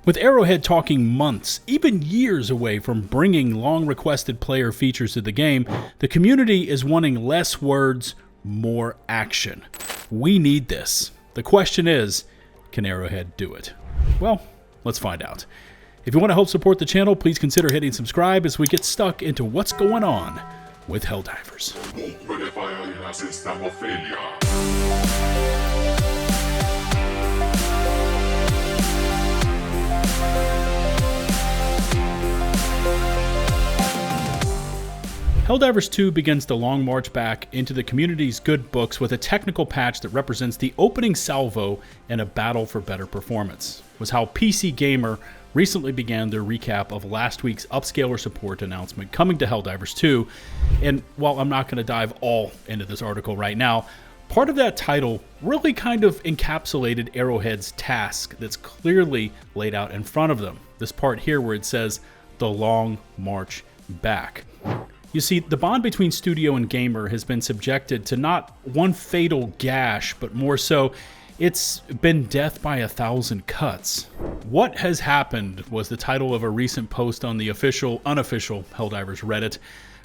With Arrowhead talking months, even years away from bringing long-requested player features to the game, the community is wanting less words, more action. We need this. The question is, can Arrowhead do it? Well, let's find out. If you want to help support the channel, please consider hitting subscribe as we get stuck into what's going on with Helldivers. Helldivers 2 begins the long march back into the community's good books with a technical patch that represents the opening salvo in a battle for better performance. Was how PCGamer recently began their recap of last week's upscaler support announcement coming to Helldivers 2. And while I'm not going to dive all into this article right now, part of that title really kind of encapsulated Arrowhead's task that's clearly laid out in front of them. This part here where it says, the long march back. You see, the bond between studio and gamer has been subjected to not one fatal gash, but more so, it's been death by 1,000 cuts. What has happened was the title of a recent post on the unofficial Helldivers Reddit,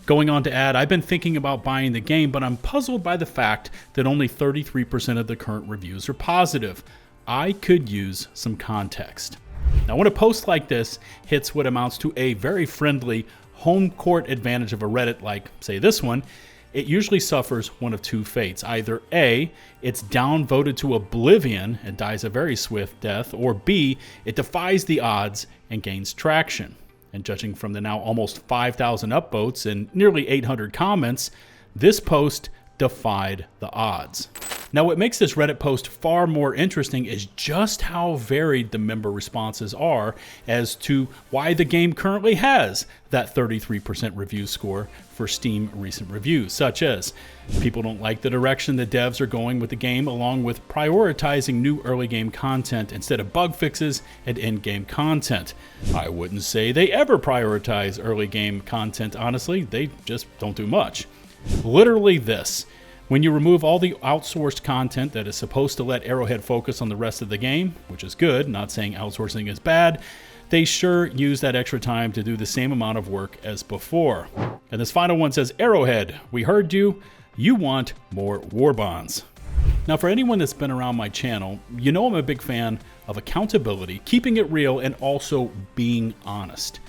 going on to add, I've been thinking about buying the game, but I'm puzzled by the fact that only 33% of the current reviews are positive. I could use some context. Now, when a post like this hits what amounts to a very friendly home court advantage of a Reddit like, say, this one, it usually suffers one of two fates. Either A, it's downvoted to oblivion and dies a very swift death, or B, it defies the odds and gains traction. And judging from the now almost 5,000 upvotes and nearly 800 comments, this post defied the odds. Now, what makes this Reddit post far more interesting is just how varied the member responses are as to why the game currently has that 33% review score for Steam recent reviews, such as people don't like the direction the devs are going with the game, along with prioritizing new early game content instead of bug fixes and end-game content. I wouldn't say they ever prioritize early game content, honestly. They just don't do much. Literally this. When you remove all the outsourced content that is supposed to let Arrowhead focus on the rest of the game, which is good, not saying outsourcing is bad, they sure use that extra time to do the same amount of work as before. And this final one says, Arrowhead, we heard you. You want more Warbonds. Now, for anyone that's been around my channel, you know I'm a big fan of accountability, keeping it real, and also being honest,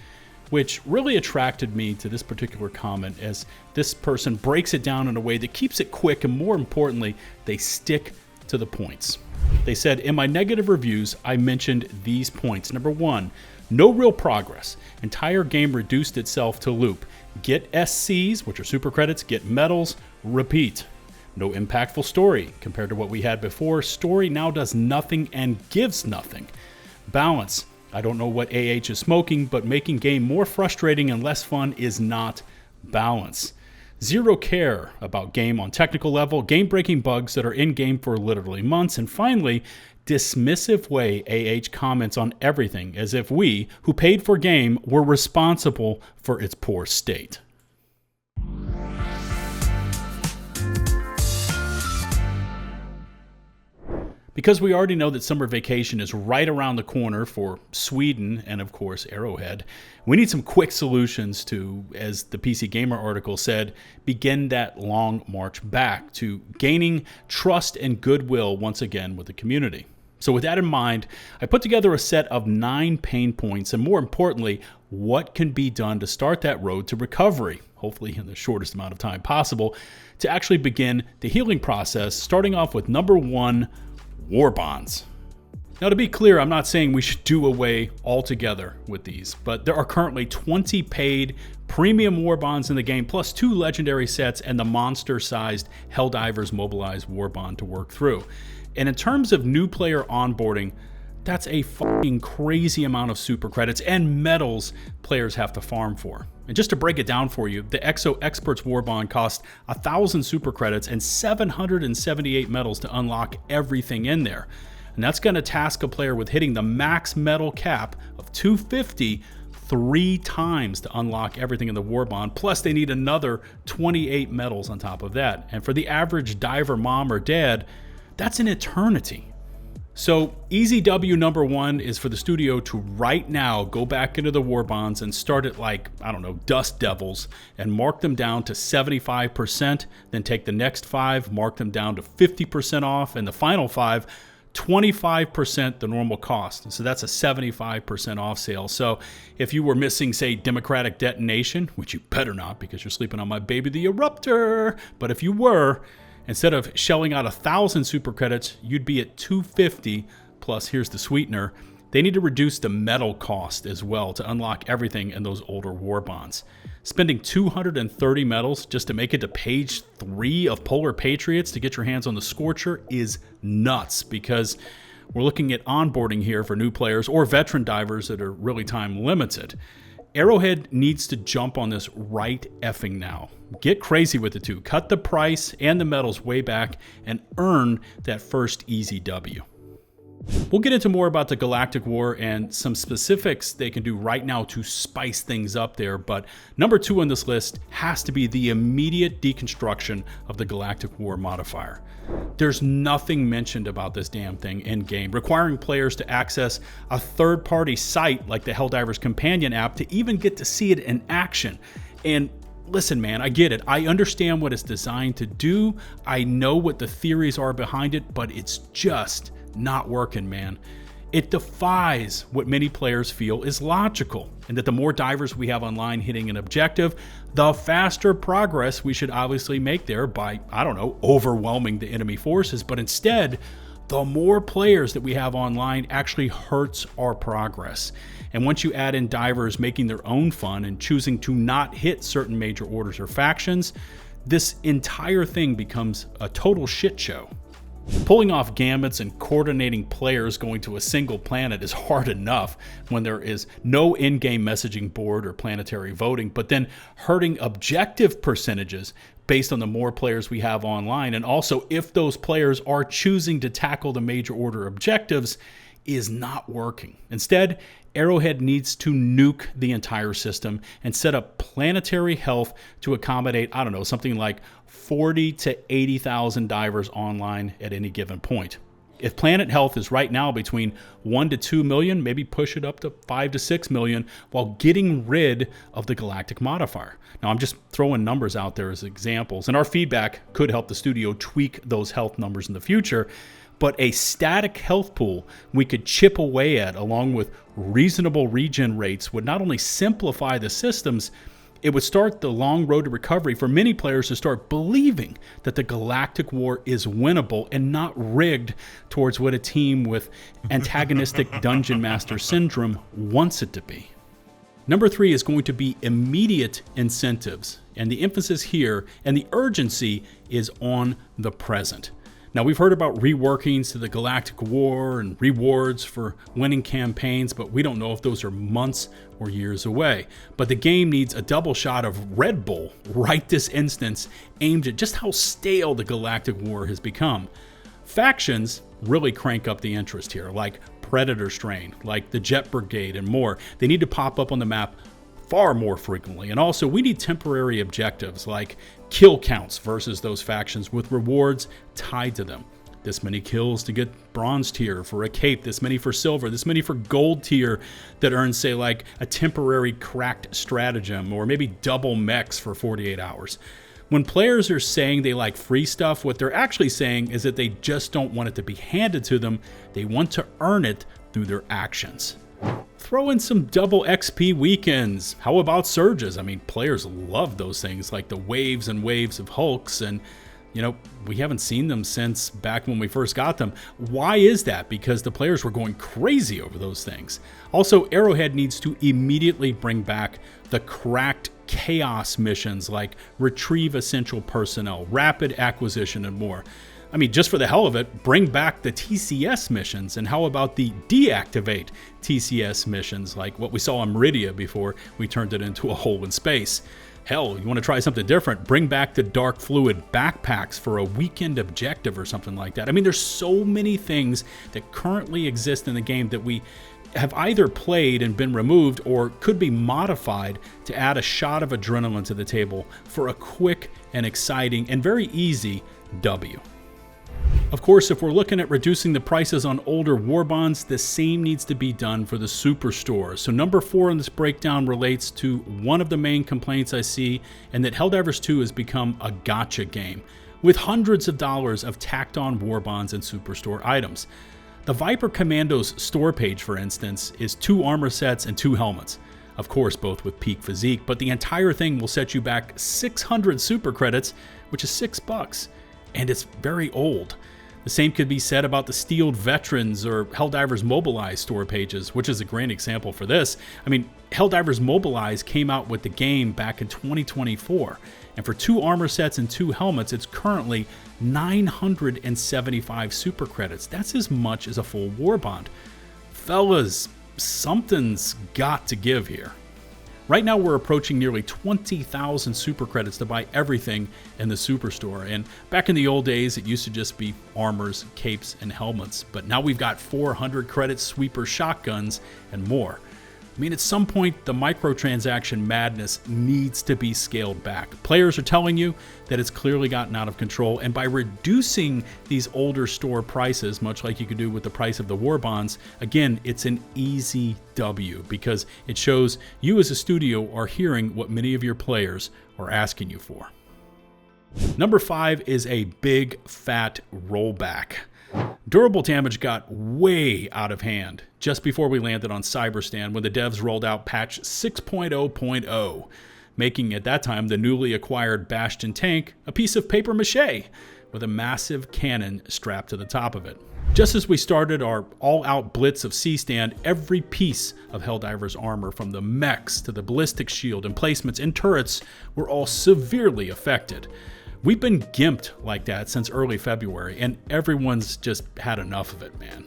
which really attracted me to this particular comment as this person breaks it down in a way that keeps it quick and, more importantly, they stick to the points. They said, in my negative reviews, I mentioned these points. Number 1, no real progress. Entire game reduced itself to loop. Get SCs, which are super credits, get medals, repeat. No impactful story. Compared to what we had before, story now does nothing and gives nothing. Balance. I don't know what AH is smoking, but making game more frustrating and less fun is not balance. Zero care about game on technical level, game-breaking bugs that are in-game for literally months, and finally, dismissive way AH comments on everything as if we, who paid for game, were responsible for its poor state. Because we already know that summer vacation is right around the corner for Sweden and, of course, Arrowhead, we need some quick solutions to, as the PCGamer article said, begin that long march back to gaining trust and goodwill once again with the community. So with that in mind, I put together a set of 9 pain points and, more importantly, what can be done to start that road to recovery, hopefully in the shortest amount of time possible, to actually begin the healing process, starting off with number 1, Warbonds. Now, to be clear, I'm not saying we should do away altogether with these, but there are currently 20 paid premium Warbonds in the game, plus 2 legendary sets and the monster-sized Helldivers Mobilized Warbond to work through. And in terms of new player onboarding, that's a fucking crazy amount of super credits and medals players have to farm for. And just to break it down for you, the EXO Experts Warbond costs 1,000 super credits and 778 medals to unlock everything in there. And that's going to task a player with hitting the max medal cap of 250 3 times to unlock everything in the Warbond, plus they need another 28 medals on top of that. And for the average diver mom or dad, that's an eternity. So easy W number one is for the studio to right now go back into the Warbonds and start at like, I don't know, Dust Devils and mark them down to 75%, then take the next 5, mark them down to 50% off, and the final 5, 25% the normal cost. So that's a 75% off sale. So if you were missing, say, Democratic Detonation, which you better not because you're sleeping on my baby, the Eruptor, but if you were, instead of shelling out 1,000 super credits, you'd be at 250, plus here's the sweetener. They need to reduce the metal cost as well to unlock everything in those older Warbonds. Spending 230 metals just to make it to page 3 of Polar Patriots to get your hands on the Scorcher is nuts, because we're looking at onboarding here for new players or veteran divers that are really time limited. Arrowhead needs to jump on this right effing now. Get crazy with the two. Cut the price and the metals way back and earn that first easy W. We'll get into more about the Galactic War and some specifics they can do right now to spice things up there, but number 2 on this list has to be the immediate deconstruction of the Galactic War modifier. There's nothing mentioned about this damn thing in-game, requiring players to access a third-party site like the Helldivers Companion App to even get to see it in action. And listen, man, I get it. I understand what it's designed to do. I know what the theories are behind it, but it's just not working, man. It defies what many players feel is logical, and that the more divers we have online hitting an objective, the faster progress we should obviously make there by, I don't know, overwhelming the enemy forces. But instead, the more players that we have online actually hurts our progress. And once you add in divers making their own fun and choosing to not hit certain major orders or factions, this entire thing becomes a total shit show. Pulling off gambits and coordinating players going to a single planet is hard enough when there is no in-game messaging board or planetary voting, but then hurting objective percentages based on the more players we have online, and also if those players are choosing to tackle the major order objectives, is not working. Instead, Arrowhead needs to nuke the entire system and set up planetary health to accommodate, I don't know, something like 40 to 80,000 divers online at any given point. If planet health is right now between 1 to 2 million, maybe push it up to 5 to 6 million while getting rid of the Galactic modifier. Now, I'm just throwing numbers out there as examples, and our feedback could help the studio tweak those health numbers in the future. But a static health pool we could chip away at along with reasonable regen rates would not only simplify the systems, it would start the long road to recovery for many players to start believing that the Galactic War is winnable and not rigged towards what a team with antagonistic Dungeon Master syndrome wants it to be. Number 3 is going to be immediate incentives, and the emphasis here and the urgency is on the present. Now, we've heard about reworkings to the Galactic War and rewards for winning campaigns, but we don't know if those are months or years away. But the game needs a double shot of Red Bull right this instance, aimed at just how stale the Galactic War has become. Factions really crank up the interest here, like Predator Strain, like the Jet Brigade, and more. They need to pop up on the map far more frequently. And also, we need temporary objectives like kill counts versus those factions with rewards tied to them. This many kills to get bronze tier for a cape, this many for silver, this many for gold tier that earns, say, like a temporary cracked stratagem, or maybe double mechs for 48 hours. When players are saying they like free stuff, what they're actually saying is that they just don't want it to be handed to them. They want to earn it through their actions. Throw in some double XP weekends. How about surges? I mean, players love those things, like the waves and waves of Hulks, and you know, we haven't seen them since back when we first got them. Why is that? Because the players were going crazy over those things. Also, Arrowhead needs to immediately bring back the cracked chaos missions like retrieve essential personnel, rapid acquisition, and more. I mean, just for the hell of it, bring back the TCS missions. And how about the deactivate TCS missions, like what we saw on Meridia before we turned it into a hole in space? Hell, you want to try something different? Bring back the dark fluid backpacks for a weekend objective or something like that. I mean, there's so many things that currently exist in the game that we have either played and been removed or could be modified to add a shot of adrenaline to the table for a quick and exciting and very easy W. Of course, if we're looking at reducing the prices on older Warbonds, the same needs to be done for the Superstore. So number 4 in this breakdown relates to one of the main complaints I see, and that Helldivers 2 has become a gacha game, with hundreds of dollars of tacked on Warbonds and Superstore items. The Viper Commando's store page, for instance, is 2 armor sets and 2 helmets. Of course, both with peak physique, but the entire thing will set you back 600 super credits, which is $6, and it's very old. The same could be said about the Steeled Veterans or Helldivers Mobilize store pages, which is a great example for this. I mean, Helldivers Mobilize came out with the game back in 2024, and for 2 armor sets and 2 helmets, it's currently 975 super credits. That's as much as a full Warbond. Fellas, something's got to give here. Right now we're approaching nearly 20,000 super credits to buy everything in the Superstore, and back in the old days it used to just be armors, capes, and helmets, but now we've got 400 credit sweeper shotguns and more. I mean, at some point the microtransaction madness needs to be scaled back. Players are telling you that it's clearly gotten out of control, and by reducing these older store prices, much like you could do with the price of the Warbonds, again, it's an easy W because it shows you as a studio are hearing what many of your players are asking you for. Number 5 is a big fat rollback. Durable damage got way out of hand just before we landed on Cyberstan when the devs rolled out patch 6.0.0, making at that time the newly acquired Bastion tank a piece of paper mache with a massive cannon strapped to the top of it. Just as we started our all-out blitz of C-Stand, every piece of Helldivers armor, from the mechs to the ballistic shield, emplacements, and turrets, were all severely affected. We've been gimped like that since early February, and everyone's just had enough of it, man.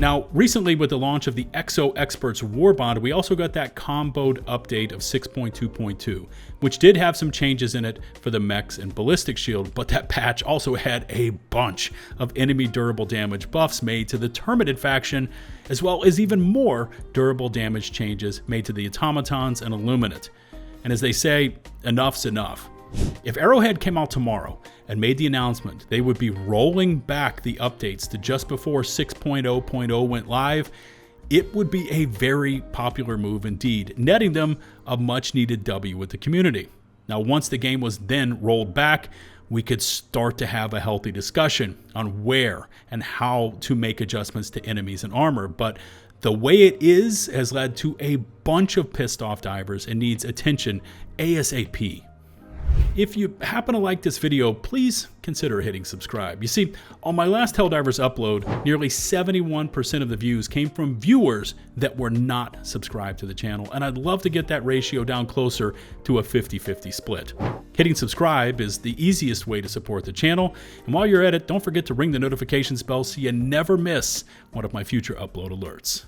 Now, recently with the launch of the Exo Experts Warbond, we also got that comboed update of 6.2.2, which did have some changes in it for the mechs and ballistic shield, but that patch also had a bunch of enemy durable damage buffs made to the Terminated faction, as well as even more durable damage changes made to the Automatons and Illuminate. And as they say, enough's enough. If Arrowhead came out tomorrow and made the announcement they would be rolling back the updates to just before 6.0.0 went live, it would be a very popular move indeed, netting them a much needed W with the community. Now, once the game was then rolled back, we could start to have a healthy discussion on where and how to make adjustments to enemies and armor, but the way it is has led to a bunch of pissed off divers and needs attention ASAP. If you happen to like this video, please consider hitting subscribe. You see, on my last Helldivers upload, nearly 71% of the views came from viewers that were not subscribed to the channel, and I'd love to get that ratio down closer to a 50-50 split. Hitting subscribe is the easiest way to support the channel, and while you're at it, don't forget to ring the notifications bell so you never miss one of my future upload alerts.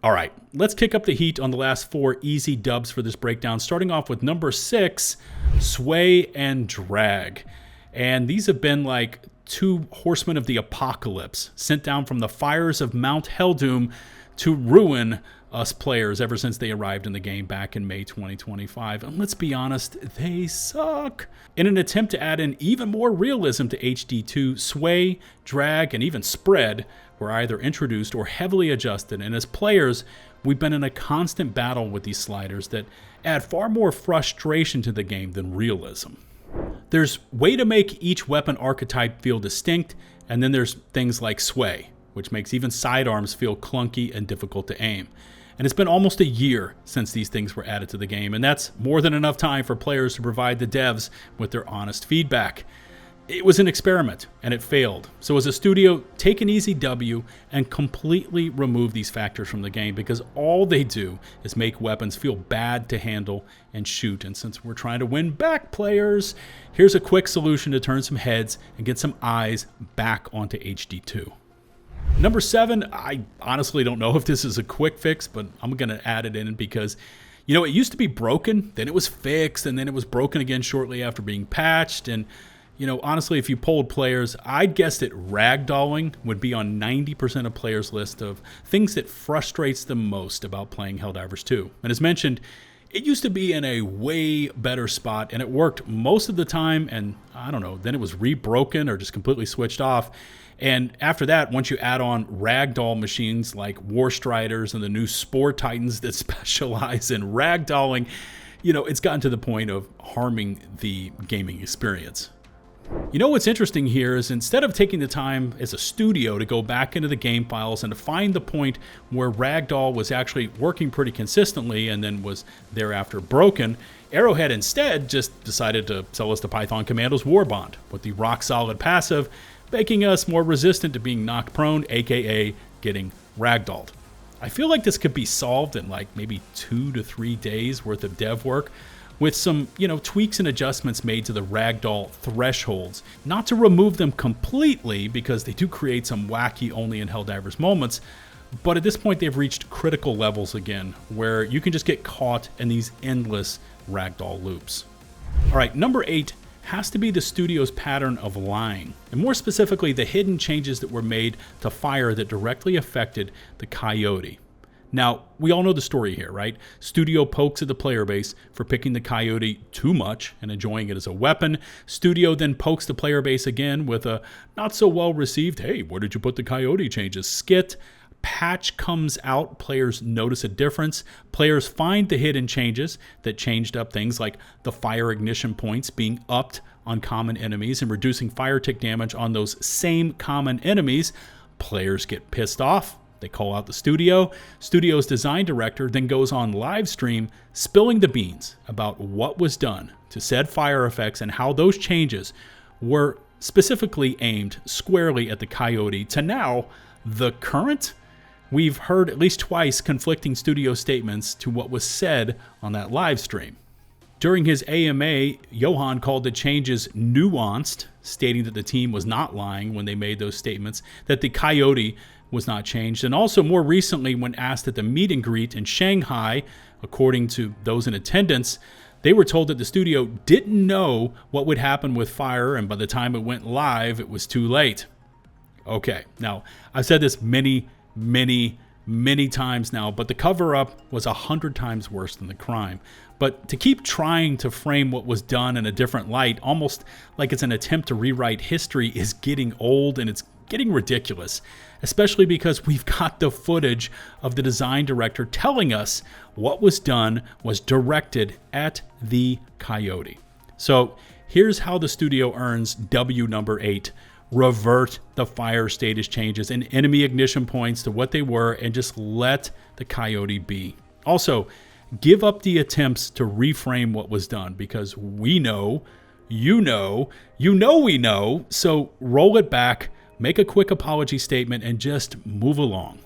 All right, let's kick up the heat on the last 4 easy dubs for this breakdown, starting off with number 6, Sway and Drag. And these have been like 2 horsemen of the apocalypse, sent down from the fires of Mount Helldoom to ruin us players ever since they arrived in the game back in May 2025. And let's be honest, they suck. In an attempt to add in even more realism to HD2, Sway, Drag, and even Spread were either introduced or heavily adjusted, and as players, we've been in a constant battle with these sliders that add far more frustration to the game than realism. There's a way to make each weapon archetype feel distinct, and then there's things like Sway, which makes even sidearms feel clunky and difficult to aim. And it's been almost a year since these things were added to the game, and that's more than enough time for players to provide the devs with their honest feedback. It was an experiment, and it failed. So as a studio, take an easy W and completely remove these factors from the game, because all they do is make weapons feel bad to handle and shoot. And since we're trying to win back players, here's a quick solution to turn some heads and get some eyes back onto HD2. Number 7, I honestly don't know if this is a quick fix, but I'm going to add it in because, you know, it used to be broken, then it was fixed, and then it was broken again shortly after being patched. And you know, honestly, if you polled players, I'd guess that Ragdolling would be on 90% of players' list of things that frustrates them most about playing Helldivers 2. And as mentioned, it used to be in a way better spot, and it worked most of the time, and I don't know, then it was rebroken or just completely switched off. And after that, once you add on ragdoll machines like Warstriders and the new Spore Titans that specialize in ragdolling, you know, it's gotten to the point of harming the gaming experience. You know what's interesting here is instead of taking the time as a studio to go back into the game files and to find the point where Ragdoll was actually working pretty consistently and then was thereafter broken, Arrowhead instead just decided to sell us the Python Commandos Warbond with the rock-solid passive, making us more resistant to being knocked prone, aka getting ragdolled. I feel like this could be solved in like maybe 2 to 3 days worth of dev work, with some, you know, tweaks and adjustments made to the ragdoll thresholds. Not to remove them completely, because they do create some wacky only in Helldivers moments, but at this point they've reached critical levels again, where you can just get caught in these endless ragdoll loops. All right, number 8 has to be the studio's pattern of lying, and more specifically the hidden changes that were made to fire that directly affected the Coyote. Now, we all know the story here, right? Studio pokes at the player base for picking the Coyote too much and enjoying it as a weapon. Studio then pokes the player base again with a not so well received, hey, where did you put the Coyote changes skit. Patch comes out, players notice a difference. Players find the hidden changes that changed up things like the fire ignition points being upped on common enemies and reducing fire tick damage on those same common enemies. Players get pissed off. They call out the studio. Studio's design director then goes on live stream spilling the beans about what was done to said fire effects and how those changes were specifically aimed squarely at the Coyote. To now, the current? We've heard at least twice conflicting studio statements to what was said on that live stream. During his AMA, Johan called the changes nuanced, stating that the team was not lying when they made those statements, that the Coyote was not changed. And also more recently, when asked at the meet and greet in Shanghai, according to those in attendance, they were told that the studio didn't know what would happen with fire, and by the time it went live, it was too late. Okay, now, I've said this many times now, but the cover-up was 100 times worse than the crime. But to keep trying to frame what was done in a different light, almost like it's an attempt to rewrite history, is getting old, and it's getting ridiculous, especially because we've got the footage of the design director telling us what was done was directed at the Coyote. So here's how the studio earns W number 8. Revert the fire status changes and enemy ignition points to what they were and just let the Coyote be. Also, give up the attempts to reframe what was done, because we know, you know we know, so roll it back, make a quick apology statement, and just move along.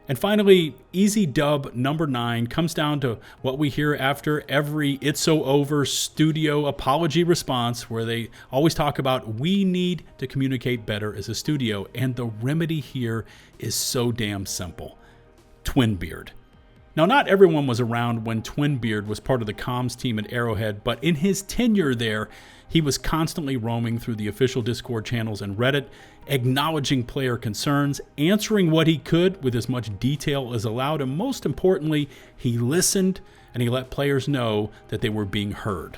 And finally, easy dub number 9 comes down to what we hear after every It's So Over studio apology response, where they always talk about we need to communicate better as a studio, and the remedy here is so damn simple. Twinbeard. Now, not everyone was around when Twinbeard was part of the comms team at Arrowhead, but in his tenure there, he was constantly roaming through the official Discord channels and Reddit, acknowledging player concerns, answering what he could with as much detail as allowed, and most importantly, he listened and he let players know that they were being heard.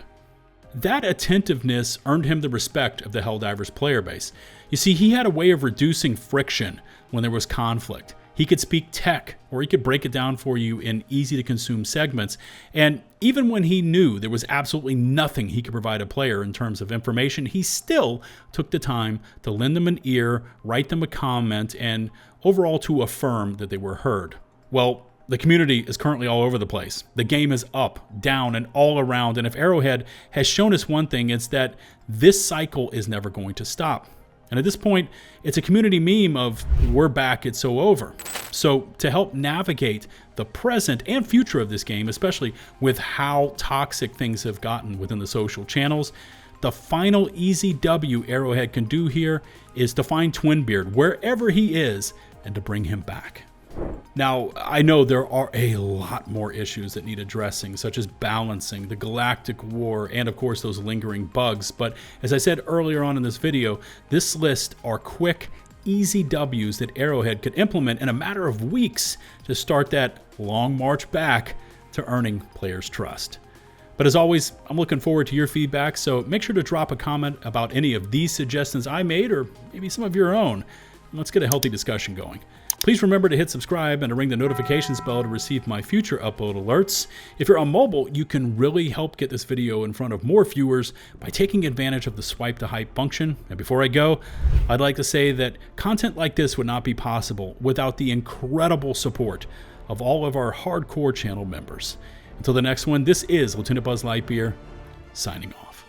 That attentiveness earned him the respect of the Helldivers player base. You see, he had a way of reducing friction when there was conflict. He could speak tech, or he could break it down for you in easy-to-consume segments. And even when he knew there was absolutely nothing he could provide a player in terms of information, he still took the time to lend them an ear, write them a comment, and overall to affirm that they were heard. Well, the community is currently all over the place. The game is up, down, and all around. And if Arrowhead has shown us one thing, it's that this cycle is never going to stop. And at this point, it's a community meme of, we're back, it's so over. So to help navigate the present and future of this game, especially with how toxic things have gotten within the social channels, the final easy W Arrowhead can do here is to find Twinbeard wherever he is and to bring him back. Now, I know there are a lot more issues that need addressing, such as balancing, the Galactic War, and of course those lingering bugs, but as I said earlier on in this video, this list are quick, easy W's that Arrowhead could implement in a matter of weeks to start that long march back to earning players' trust. But as always, I'm looking forward to your feedback, so make sure to drop a comment about any of these suggestions I made, or maybe some of your own. Let's get a healthy discussion going. Please remember to hit subscribe and to ring the notifications bell to receive my future upload alerts. If you're on mobile, you can really help get this video in front of more viewers by taking advantage of the swipe to hype function. And before I go, I'd like to say that content like this would not be possible without the incredible support of all of our hardcore channel members. Until the next one, this is 𝗲𝗲𝗹𝗶𝘀𝗀𝗃 signing off.